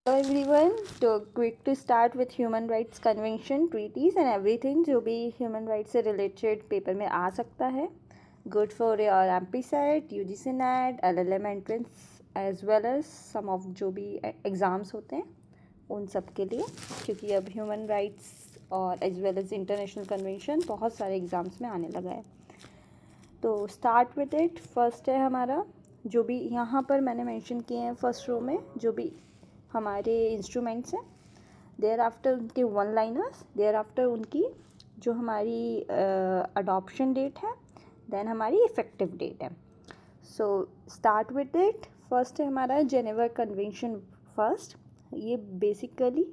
Hello everyone, तो quick to start with human rights convention, treaties and everything जो भी human rights से related paper में आ सकता है. Good for your MP set, UGC NET, LLM entrance as well as some of जो भी exams होते हैं उन सब के लिए, क्योंकि अब ह्यूमन राइट्स और as well as international convention बहुत सारे एग्ज़ाम्स में आने लगा है. तो स्टार्ट विद इट. फर्स्ट है हमारा जो भी यहाँ पर मैंने मेंशन किए हैं फर्स्ट रो में जो भी हमारे इंस्ट्रूमेंट्स हैं. देयर आफ्टर उनके वन लाइनर्स, देयर आफ्टर उनकी जो हमारी अडॉप्शन डेट है, देन हमारी इफ़ेक्टिव डेट है. So start with it. First है हमारा जेनेवा कन्वेंशन. फर्स्ट ये बेसिकली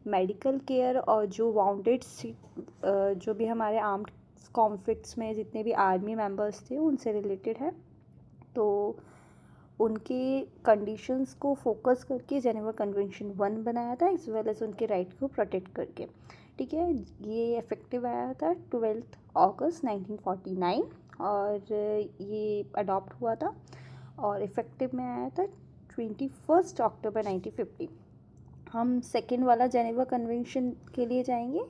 मेडिकल केयर और जो वाउंडेड जो भी हमारे आर्म्ड कॉन्फ्लिक्ट्स में जितने भी आर्मी मेंबर्स थे उनसे रिलेटेड है. तो उनके कंडीशंस को फोकस करके जेनेवा कन्वेंशन 1 बनाया था, एज वेल एज उनके राइट को प्रोटेक्ट करके. ठीक है, ये इफेक्टिव आया था 12 अगस्त 1949 और ये अडॉप्ट हुआ था और इफेक्टिव में आया था 21 अक्टूबर 1950. हम सेकेंड वाला जेनेवा कन्वेंशन के लिए जाएंगे.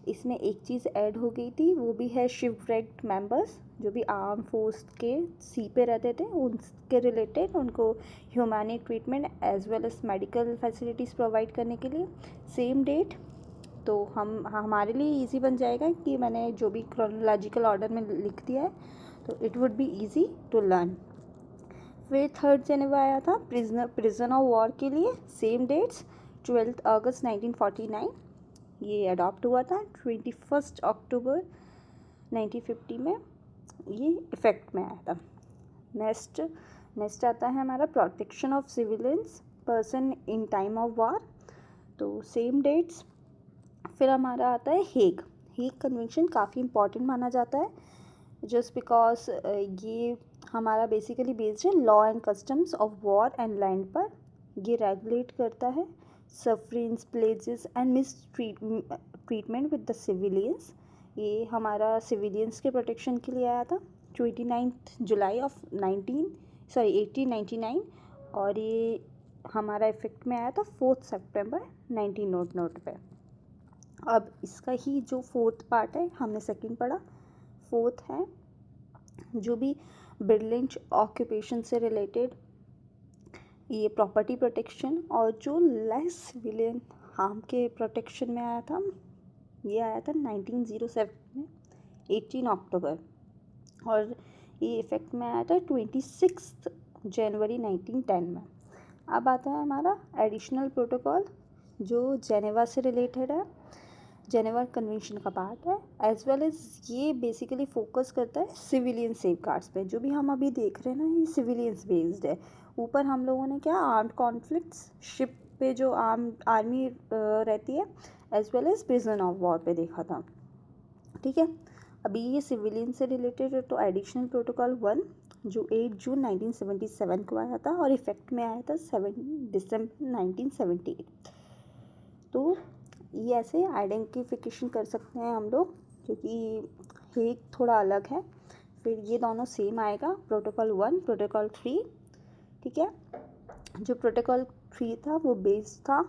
इसमें एक चीज़ ऐड हो गई थी, वो भी है शिपरेक्ड मेंबर्स जो भी आर्म फोर्स के सी पे रहते थे उनके रिलेटेड उनको humane treatment as well as medical facilities provide करने के लिए. Same date. तो हमारे लिए इजी बन जाएगा कि मैंने जो भी क्रोनोलॉजिकल ऑर्डर में लिख दिया है, तो it would be easy to learn. फिर थर्ड जेनेवा आया था प्रिजन ऑफ वॉर के लिए. सेम डेट्स 12 अगस्त 1949. ये अडॉप्ट हुआ था 21 अक्टूबर 1950 में. ये इफ़ेक्ट में आया था. नेक्स्ट आता है हमारा protection of civilians person in time of war. तो सेम डेट्स. फिर हमारा आता है हेग कन्वेंशन. काफ़ी इम्पॉर्टेंट माना जाता है जस्ट बिकॉज ये हमारा बेसिकली बेस्ड है law and customs of war and land पर. ये रेगुलेट करता है sufferings, pledges and miss treatment with the civilians. ये हमारा सिविलियंस के प्रोटेक्शन के लिए आया था 29 जुलाई ऑफ 1899 और ये हमारा इफेक्ट में आया था 4 सितंबर 19 नोट पे. अब इसका ही जो फोर्थ पार्ट है, हमने सेकंड पढ़ा, फोर्थ है जो भी बिल्डिंग ऑक्यूपेशन से रिलेटेड ये प्रॉपर्टी प्रोटेक्शन और जो लेस सिविलियन हार्म के प्रोटेक्शन में आया था. ये आया था 1907 में 18 अक्टूबर और ये इफ़ेक्ट में आया था 26 जनवरी 1910 में. अब आता है हमारा एडिशनल प्रोटोकॉल जो जेनेवा से रिलेटेड है, जेनेवा कन्वेंशन का पार्ट है. एज वेल एज ये बेसिकली फोकस करता है सिविलियन सेफगार्ड्स पे. जो भी हम अभी देख रहे हैं ना, ये सिविलियंस बेस्ड है. ऊपर हम लोगों ने क्या आर्म्ड कॉन्फ्लिक्ट्स शिप पे जो आर्मी रहती है as well as prison of war पे देखा था. ठीक है, अभी ये सिविलियन से रिलेटेड है. तो एडिशनल प्रोटोकॉल 1 जो 8 जून 1977 को आया था और इफेक्ट में आया था 7 दिसंबर 1978. तो ये ऐसे आइडेंटिफिकेशन कर सकते हैं हम लोग, क्योंकि एक थोड़ा अलग है. फिर ये दोनों सेम आएगा, प्रोटोकॉल 1, प्रोटोकॉल 3. ठीक है, जो प्रोटोकॉल 3 था वो बेस्ड था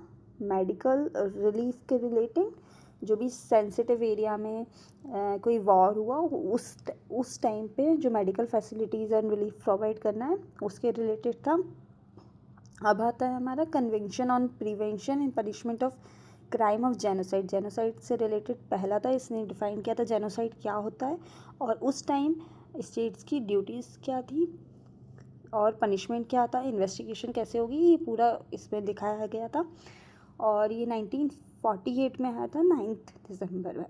मेडिकल रिलीफ के रिलेटिंग. जो भी सेंसिटिव एरिया में कोई वॉर हुआ उस टाइम पे जो medical facilities and relief provide करना है उसके रिलेटेड था. अब आता है हमारा convention on prevention and punishment of crime of genocide. Genocide से रिलेटेड पहला था. इसने डिफ़ाइन किया था जेनोसाइड क्या होता है और उस टाइम स्टेट्स की ड्यूटीज़ क्या थी और पनिशमेंट क्या था, इन्वेस्टिगेशन कैसे होगी, ये पूरा इसमें दिखाया गया था. और ये 1948 में आया था 9 दिसंबर में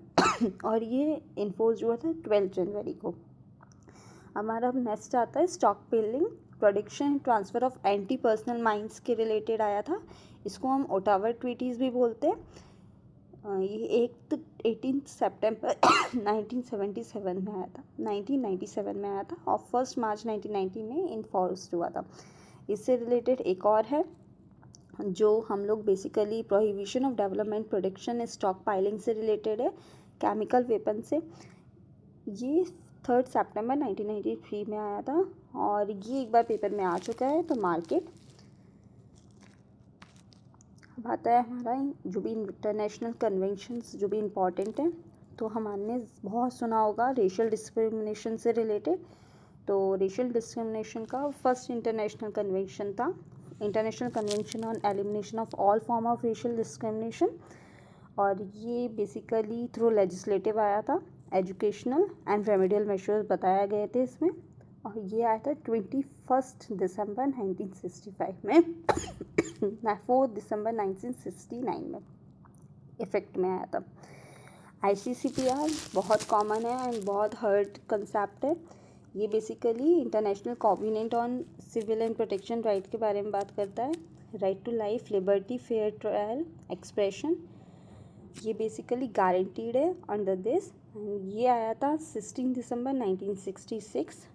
और ये इन्फोर्स हुआ था 12 जनवरी को. हमारा अब नेक्स्ट आता है stockpiling, production transfer of anti personnel mines के रिलेटेड आया था. इसको हम ओटावा ट्रीटीज़ भी बोलते हैं. ये 18 सितंबर 1977 में आया था 1997 में आया था और 1 मार्च 1990 में इन्फोर्स हुआ था. इससे रिलेटेड एक और है जो हम लोग basically prohibition of development, production, stock piling से रिलेटेड है केमिकल वेपन से. ये 3 सितंबर 1993 में आया था और ये एक बार पेपर में आ चुका है. तो मार्केट अब आता है हमारा जो भी इंटरनेशनल कन्वेंशंस जो भी इम्पॉर्टेंट हैं। तो हमने बहुत सुना होगा रेशियल डिस्क्रिमिनेशन से रिलेटेड। तो रेशियल डिस्क्रिमिनेशन का फर्स्ट इंटरनेशनल कन्वेंशन था international convention on elimination of all form of racial discrimination, और ये बेसिकली थ्रू लेजिस्लेटिव आया था। एजुकेशनल एंड रेमेडियल मेजर्स बताया गए थे इसमें, और ये आया था 21 दिसंबर 1965 में 4 दिसंबर 1969 में इफ़ेक्ट में आया था। ICCPR बहुत कॉमन है एंड बहुत हर्ड कंसेप्ट है। ये basically international covenant on civil and protection right के बारे में बात करता है। Right to life, liberty, fair trial, expression, ये बेसिकली गारंटीड है अंडर दिस। ये आया था 16 दिसंबर 1966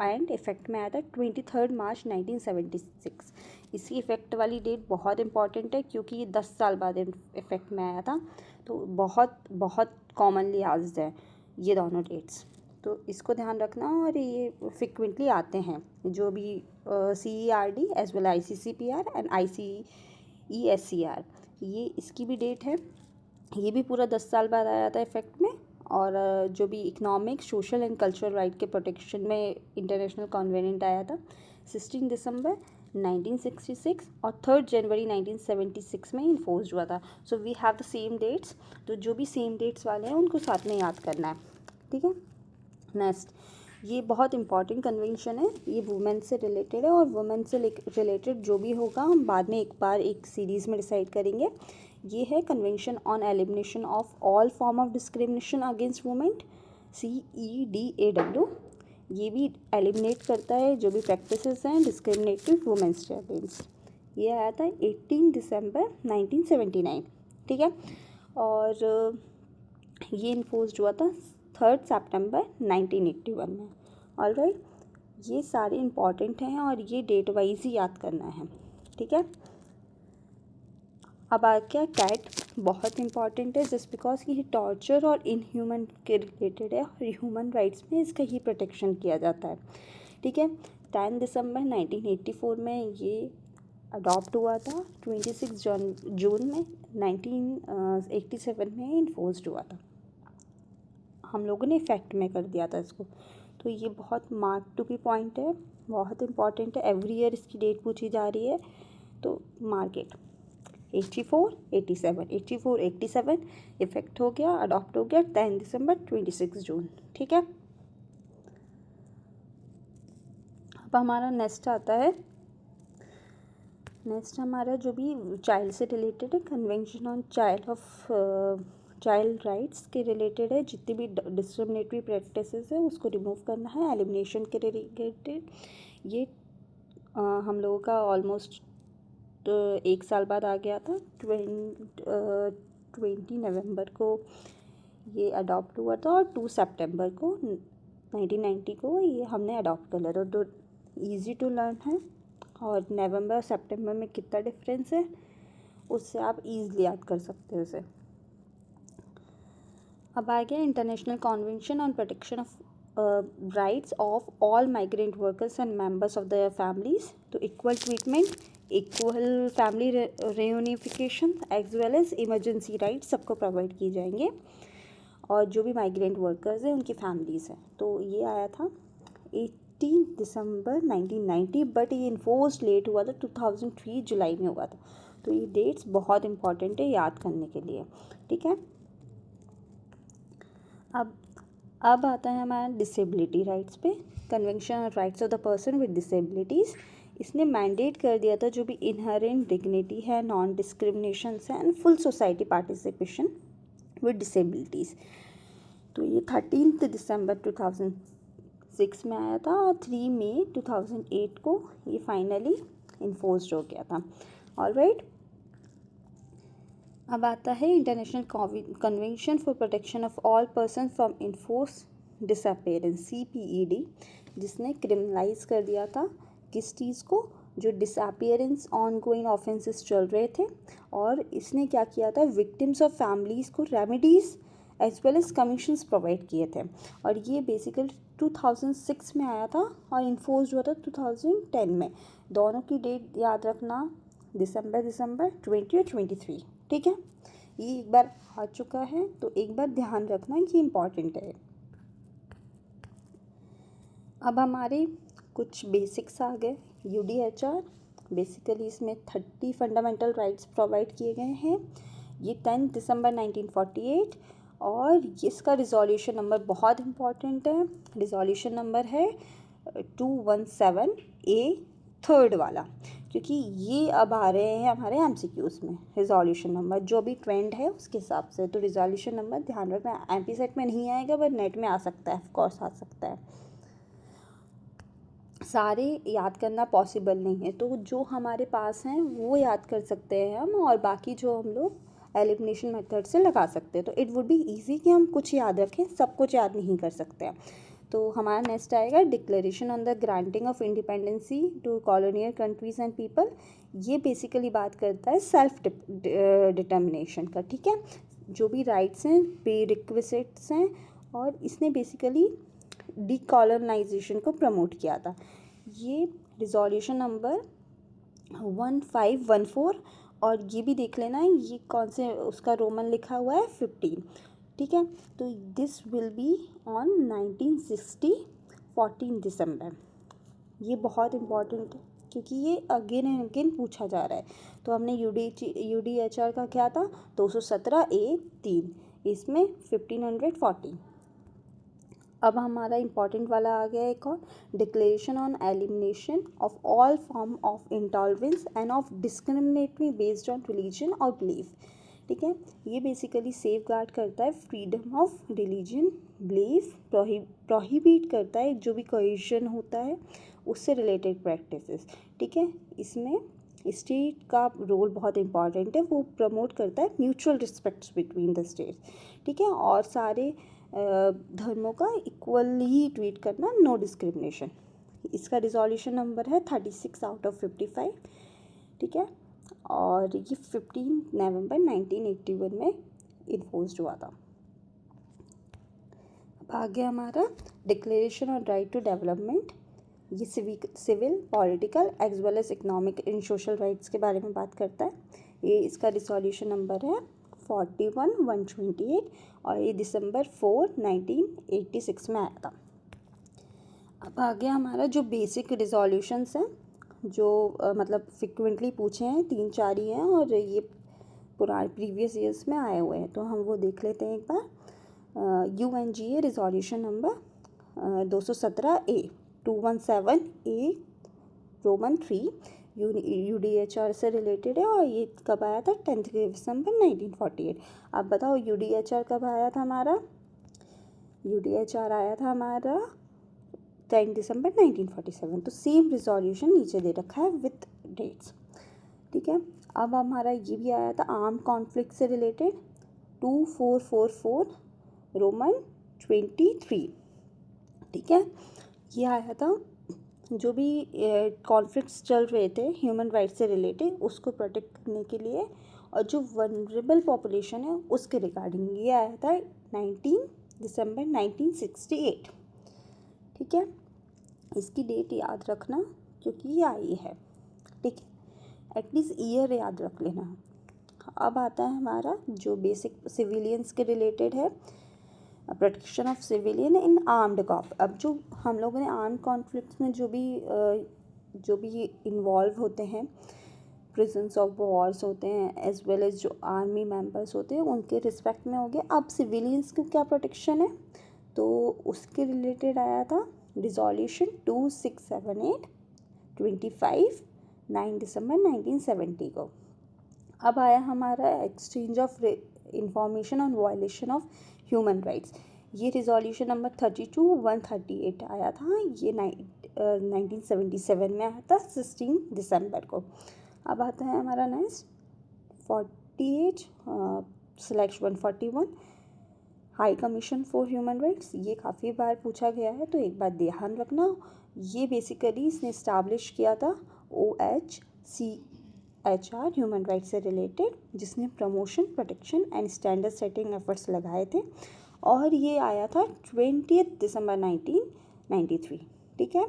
एंड इफ़ेक्ट में आया था 23 मार्च 1976। इसी इफ़ेक्ट वाली डेट बहुत इंपॉर्टेंट है क्योंकि ये 10 साल बाद इफ़ेक्ट में आया था, तो बहुत बहुत कॉमनली यूज्ड है ये दोनों डेट्स, तो इसको ध्यान रखना। और ये फ्रिक्वेंटली आते हैं जो भी CERD as well ICCPR and ICESCR, ये इसकी भी डेट है। ये भी पूरा 10 साल बाद आया था इफ़ेक्ट में। और जो भी economic, social and cultural right के प्रोटेक्शन में इंटरनेशनल कॉन्वेनेंट आया था 16 दिसंबर 1966 और 3 जनवरी 1976 में इन्फोर्स हुआ था। So we have the same dates, तो जो भी सेम डेट्स वाले हैं उनको साथ में याद करना है, ठीक है। नेक्स्ट, ये बहुत इंपॉर्टेंट कन्वेंशन है, ये वुमेन से रिलेटेड है, और वुमेन से रिलेटेड जो भी होगा हम बाद में एक बार एक सीरीज़ में डिसाइड करेंगे। ये है convention on elimination of all form of discrimination against women, CEDAW। ये भी एलिमिनेट करता है जो भी प्रैक्टिसेस हैं डिस्क्रिमिनेटिव वुमेन्स के अगेंस्ट। ये आया था 18 दिसंबर 1979, ठीक है। और ये इन्फोर्स्ड हुआ था 3 सितंबर 1981 में। ऑलराइट, ये सारे इम्पॉर्टेंट हैं और ये डेट वाइज ही याद करना है, ठीक है। अब आ गया कैट, बहुत इंपॉर्टेंट है जस्ट बिकॉज कि ये टॉर्चर और इनह्यूमन के रिलेटेड है और ह्यूमन राइट्स में इसका ही प्रोटेक्शन किया जाता है, ठीक है। 10 दिसंबर 1984 में ये अडॉप्ट हुआ था, 26 जून में 1987 में इन्फोर्स्ड हुआ था। हम लोगों ने इफ़ेक्ट में कर दिया था इसको, तो ये बहुत मार्क टू बी पॉइंट है, बहुत इंपॉर्टेंट है। एवरी ईयर इसकी डेट पूछी जा रही है, तो मार्केट 84-87 इफ़ेक्ट हो गया, अडॉप्ट हो गया 10 दिसंबर 26 जून, ठीक है। अब हमारा नेक्स्ट आता है, नेक्स्ट हमारा जो भी चाइल्ड से रिलेटेड है, कन्वेंशन ऑन चाइल्ड राइट्स के रिलेटेड है। जितनी भी डिस्क्रिमिनेटरी प्रैक्टिसेस है उसको रिमूव करना है, एलिमिनेशन के रिलेटेड। ये हम लोगों का ऑलमोस्ट 1 साल बाद आ गया था। 20 नवंबर को ये अडॉप्ट हुआ था और 2 सितंबर को 1990 को ये हमने अडॉप्ट कर लिया था। तो ईजी टू लर्न है, और नवंबर और सितंबर में कितना डिफरेंस है उससे आप ईज़िली याद कर सकते हो उसे। अब आ गया international convention on protection of rights of all migrant workers and members of their families. तो equal treatment, equal family reunification as well as emergency rights सबको प्रोवाइड किए जाएंगे, और जो भी माइग्रेंट वर्कर्स हैं उनकी फैमिलीज़ हैं। तो ये आया था 18 दिसंबर 1990, बट ये इन्फोर्स लेट हुआ था, 2003 जुलाई में हुआ था। तो ये डेट्स बहुत इंपॉर्टेंट है याद करने के लिए, ठीक है। अब आता है हमारा डिसेबिलिटी राइट्स पे, convention on rights of the person with disabilities. इसने मैंडेट कर दिया था जो भी इनहेरेंट डिग्निटी है, नॉन डिस्क्रिमिनेशन है and full society participation with disabilities. तो ये 13 दिसंबर 2006 में आया था और 3 मई 2008 को ये फाइनली इन्फोर्स्ड हो गया था। ऑलराइट, अब आता है international convention for protection of all person from enforce disappearance, CPED, जिसने क्रिमिनलाइज कर दिया था किस चीज़ को, जो डिसअपेरेंस ऑन गोइंग ऑफेंसेस चल रहे थे। और इसने क्या किया था, विक्टिम्स ऑफ फैमिलीज़ को remedies as well as commissions provide किए थे। और ये बेसिकली 2006 में आया था और इन्फोर्स्ड हुआ था 2010 में। दोनों की डेट याद रखना, दिसंबर 20 और 23, ठीक है। ये एक बार आ चुका है तो एक बार ध्यान रखना कि इम्पॉर्टेंट है। अब हमारे कुछ बेसिक्स आ गए। UDHR बेसिकली इसमें 30 फंडामेंटल राइट्स प्रोवाइड किए गए हैं। ये 10 दिसंबर 1948 और इसका रिजोल्यूशन नंबर बहुत इम्पॉर्टेंट है। रिजोल्यूशन नंबर है 217A, थर्ड वाला, क्योंकि ये अब आ रहे हैं हमारे MCQs में रिजोल्यूशन नंबर, जो भी ट्रेंड है उसके हिसाब से। तो रिजोल्यूशन नंबर ध्यान रखना, MP सेट में नहीं आएगा बट नेट में आ सकता है, ऑफकोर्स आ सकता है। सारे याद करना पॉसिबल नहीं है, तो जो हमारे पास हैं वो याद कर सकते हैं हम, और बाकी जो हम लोग एलिमिनेशन मेथड से लगा सकते हैं। तो इट वुड बी इजी कि हम कुछ याद रखें, सब कुछ याद नहीं कर सकते हैं। तो हमारा नेक्स्ट आएगा declaration on the granting of independency to colonial countries and people. ये बेसिकली बात करता है सेल्फ डिटर्मिनेशन का, ठीक है। जो भी राइट्स हैं, प्री रिक्विजिट्स हैं, और इसने बेसिकली डीकॉलोनाइजेशन को प्रमोट किया था। ये रिजोल्यूशन नंबर 1514, और ये भी देख लेना है ये कौन से उसका रोमन लिखा हुआ है 15, ठीक है। तो दिस विल बी ऑन 1960 14 दिसंबर। ये बहुत इम्पॉर्टेंट है क्योंकि ये अगेन एंड अगेन पूछा जा रहा है। तो हमने UDHR का क्या था 217A(3), इसमें 1540। अब हमारा इम्पॉर्टेंट वाला आ गया एक और, declaration on elimination of all form of intolerance end of discriminatory based on religion और बिलीफ, ठीक है। ये बेसिकली सेफ गार्ड करता है freedom of religion belief, prohibit करता है जो भी कोहेजन होता है उससे रिलेटेड प्रैक्टिसेस, ठीक है। इसमें स्टेट का रोल बहुत इंपॉर्टेंट है, वो प्रमोट करता है mutual respects between the states, ठीक है। और सारे धर्मों का इक्वली ट्रीट करना, नो डिस्क्रिमिनेशन। इसका रिजोल्यूशन नंबर है 36/55, ठीक है। और ये 15 नवंबर 1981 में इन्फोर्स्ड हुआ था। अब आगे हमारा declaration on right to development. ये civil, political as well as economic and social rights के बारे में बात करता है। ये इसका रिजोल्यूशन नंबर है 41/128 और ये दिसंबर 4, 1986 में आया था। अब आगे हमारा जो बेसिक रिजोल्यूशंस हैं, जो मतलब फ्रिक्वेंटली पूछे हैं, 3-4 ही हैं और ये पुराने प्रीवियस ईयर्स में आए हुए हैं, तो हम वो देख लेते हैं एक बार। UNGA resolution number 217A 217A Roman 3 UDHR से रिलेटेड है, और ये कब आया था 10 दिसंबर 1948। अब बताओ UDHR कब आया था हमारा, UDHR आया था हमारा 10 दिसंबर 1947। तो सेम रिजोल्यूशन नीचे दे रखा है विथ डेट्स, ठीक है। अब हमारा ये भी आया था आर्म कॉन्फ्लिक्ट से रिलेटेड 2444 रोमन 23, ठीक है। ये आया था जो भी कॉन्फ्लिक्ट्स चल रहे थे ह्यूमन राइट्स से रिलेटेड उसको प्रोटेक्ट करने के लिए, और जो वनरेबल पॉपुलेशन है उसके रिगार्डिंग। ये आया था 19 दिसंबर 1968, ठीक है। इसकी डेट याद रखना क्योंकि ये आई है, ठीक है। एटलीस्ट ईयर याद रख लेना। अब आता है हमारा जो बेसिक सिविलियंस के रिलेटेड है, protection of civilian in armed conflict. अब जो हम लोगों ने आर्म्ड कॉन्फ्लिक्ट्स में जो भी इन्वॉल्व होते हैं, प्रिजन्स ऑफ वॉर्स होते हैं एज वेल एज जो आर्मी मेंबर्स होते हैं, उनके रिस्पेक्ट में हो गया। अब सिविलियंस को क्या प्रोटेक्शन है, तो उसके रिलेटेड आया था रिजोल्यूशन 2678 25 9 दिसंबर 1970 को। अब आया हमारा exchange of information on violation of human rights. ये रिजोल्यूशन नंबर 32/138 आया था, ये 1977 में आया था 16 दिसंबर को। अब आता है हमारा next 48/141 high commission for human rights. ये काफ़ी बार पूछा गया है, तो एक बात ध्यान रखना, ये बेसिकली इसने इस्टेब्लिश किया था OHCHR ह्यूमन राइट्स से रिलेटेड, जिसने promotion, protection and standard setting efforts लगाए थे, और ये आया था 20 दिसंबर 1993, ठीक है।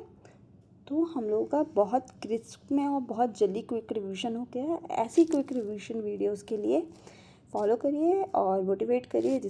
तो हम लोगों का बहुत क्रिस्प में और बहुत जल्दी क्विक रिवीजन हो गया है। ऐसी क्विक रिवीजन वीडियोस के लिए फॉलो करिए और मोटिवेट करिए